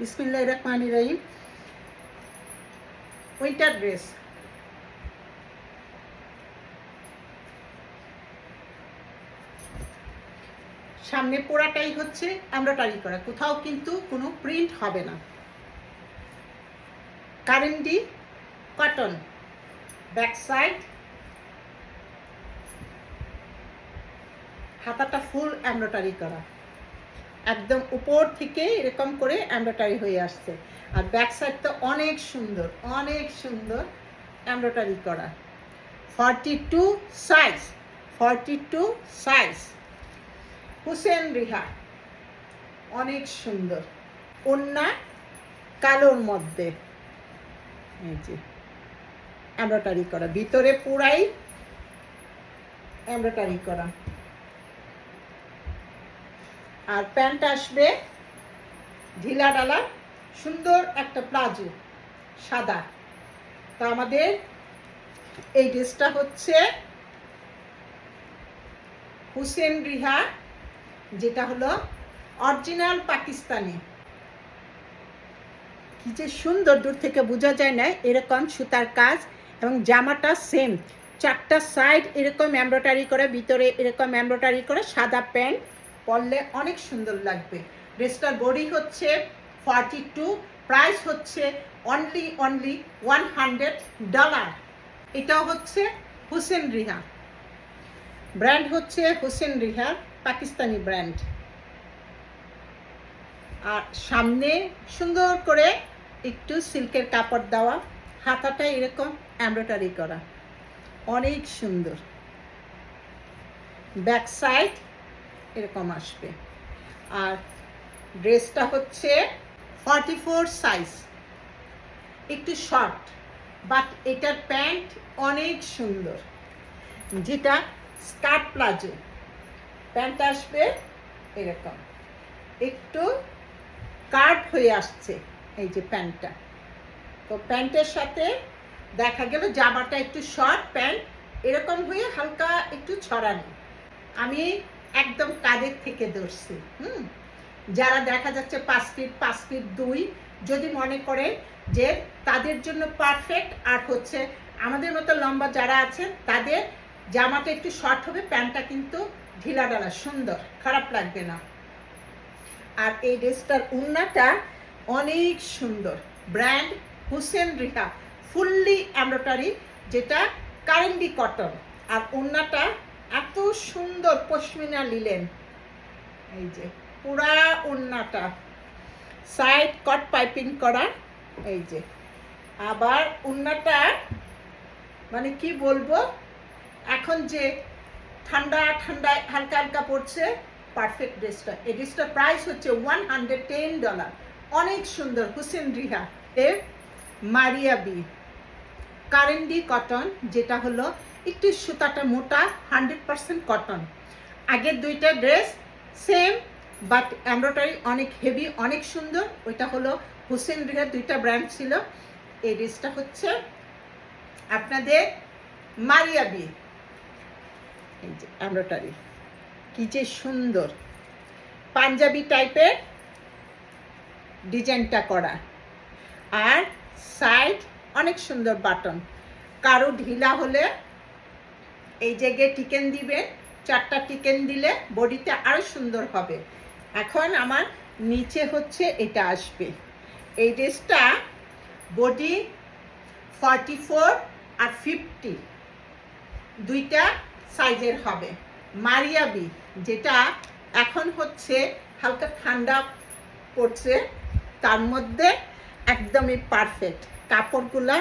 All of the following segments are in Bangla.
বিসমিল্লাহির রহমানির রহিম। উইন্টার ড্রেস, সামনে পোড়াটাই হচ্ছে এমব্রয়ডারি করা, কোথাও কিন্তু কোনো প্রিন্ট হবে না। কারেন্ডি কটন, ব্যাক সাইড, হাতাটা ফুল এমব্রয়ডারি করা, একদম উপর থেকে এরকম করে এমব্রয়ডারি হয়ে আসছে। আর ব্যাক সাইড তো অনেক সুন্দর, অনেক সুন্দর এমব্রয়ডারি করা। 42 সাইজ, 42 সাইজ, হুসেন রিহা, অনেক সুন্দর। ওন্না কালোর মধ্যে এই যে এমব্রয়ডারি করা, ভিতরে পুরাই এমব্রয়ডারি করা। আর প্যান্ট আসবে ঢিলা ডালা, সুন্দর একটা প্লাজো সাদা। তো আমাদের এই ড্রেসটা হচ্ছে হুসেন রিহা, যেটা হলো অরিজিনাল পাকিস্তানি। কি যে সুন্দর, দূর থেকে বোঝা যায় না, এরকম সুতার কাজ এবং জামাটা সেম, চারটা সাইড এরকম এমব্রয়ডারি করে, ভিতরে এরকম এমব্রয়ডারি করে, সাদা প্যান্ট পরলে অনেক সুন্দর লাগবে। ড্রেসটার বডি হচ্ছে 42, প্রাইস হচ্ছে অনলি $100। এটাও হচ্ছে হুসেন রিহা, ব্র্যান্ড হচ্ছে হুসেন রিহা, পাকিস্তানি ব্র্যান্ড। আর সামনে সুন্দর করে একটু সিল্কের কাপড় দেওয়া, হাতাটা এরকম এমব্রয়ডারি করা, অনেক সুন্দর। ব্যাক সাইড এরকম আসবে। আর ড্রেসটা হচ্ছে 44 সাইজ, একটু শর্ট, বাট এটার প্যান্ট অনেক সুন্দর, যেটা স্কার্ট প্লাজো। প্যান্ট আসবে এরকম, একটু কাট হয়ে আসছে এই যে প্যান্টটা। তো প্যান্টের সাথে দেখা গেল জামাটা একটু শর্ট, প্যান্ট এরকম হয়ে হালকা একটু ছড়ানো। আমি একদম কাঁধের থেকে ধরছি। যারা দেখা যাচ্ছে 5 ফিট 2, যদি মনে করেন যে তাদের জন্য পারফেক্ট, আর হচ্ছে আমাদের মতো লম্বা যারা আছেন তাদের জামাটা একটু শর্ট হবে, প্যান্টটা কিন্তু ঢিলা ঢালা সুন্দর, খারাপ লাগবে না। আর এই ড্রেসটার ওড়নাটা অনেক সুন্দর, brand Hussain Riha, fully embroidery, যেটা কারেন্ডি কটন। আর ওড়নাটা এত সুন্দর পশমিনা লিলেন, এই যে পুরা ওড়নাটা সাইড কট পাইপিং করা। এই যে আবার ওড়নাটা মানে কি বলবো, এখন যে ঠান্ডা ঠান্ডায় হালকা হালকা পড়ছে, পারফেক্ট ড্রেসটা। এই ড্রেসটার প্রাইস হচ্ছে $110। অনেক সুন্দর হুসেন রিহা এ মারিয়া বি কারেন্ডি কটন, যেটা হলো একটু সুতাটা মোটা, 100% কটন। আগের দুইটা ড্রেস সেম, বাট এমব্রয়ডারি অনেক হেভি, অনেক সুন্দর। ওইটা হলো হুসেন রিহা, দুইটা ব্র্যান্ড ছিল। এই ড্রেসটা হচ্ছে আপনাদের মারিয়া বি, এই যে এমব্রয়ডারি, কি যে সুন্দর পাঞ্জাবি টাইপের ডিজাইনটা করা। আর সাইড অনেক সুন্দর বাটন, কারো ঢিলা হলে এই জায়গায় টিকেন দিবেন, 4টা টিকেন দিলে বডিতে আরো সুন্দর হবে। এখন আমার নিচে হচ্ছে এটা আসবে। এই ড্রেসটা বডি 44 আর 50 দুইটা সাইজের হবে। মারিয়াবি, যেটা এখন হচ্ছে হালকা ঠান্ডা পড়ছে, তার মধ্যে একদমই পারফেক্ট। কাপড়গুলা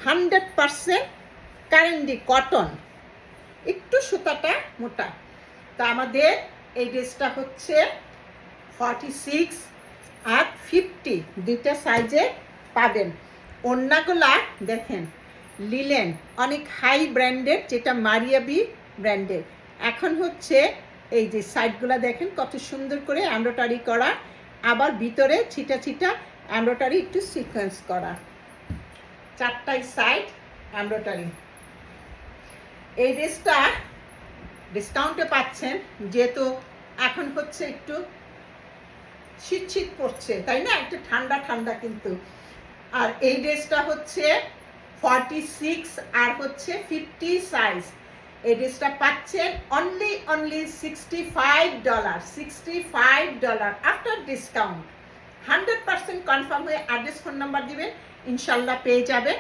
100% কারেন্ডি কটন, একটু সুতাটা মোটা। তো আমাদের এই ড্রেসটা হচ্ছে 46 আর 50 দুইটা সাইজে পাবেন। ওড়নাগুলা দেখেন লিলেন, অনেক হাই ব্র্যান্ডের, যেটা মারিয়াবি ব্র্যান্ডের। এখন হচ্ছে এই যে সাইডগুলা দেখেন কত সুন্দর করে এমব্রয়ডারি করা, আবার ভিতরে ছিটা ছিটা এমব্রয়ডারি একটু সিকোয়েন্স করা, 4টাই সাইড এমব্রয়ডারি। এই ড্রেসটা ডিসকাউন্টে পাচ্ছেন, যেহেতু এখন হচ্ছে একটু শীত শীত পড়ছে, তাই না? একটু ঠান্ডা ঠান্ডা কিন্তু। আর এই ড্রেসটা হচ্ছে 46 আর হচ্ছে 50 সাইজ। এই ড্রেসটা পাচ্ছেন অনলি $65, $65 আফটার ডিসকাউন্ট। 100% কনফার্ম হয়ে অ্যাড্রেস ফোন নাম্বার দিবেন, ইনশাল্লাহ পেয়ে যাবে।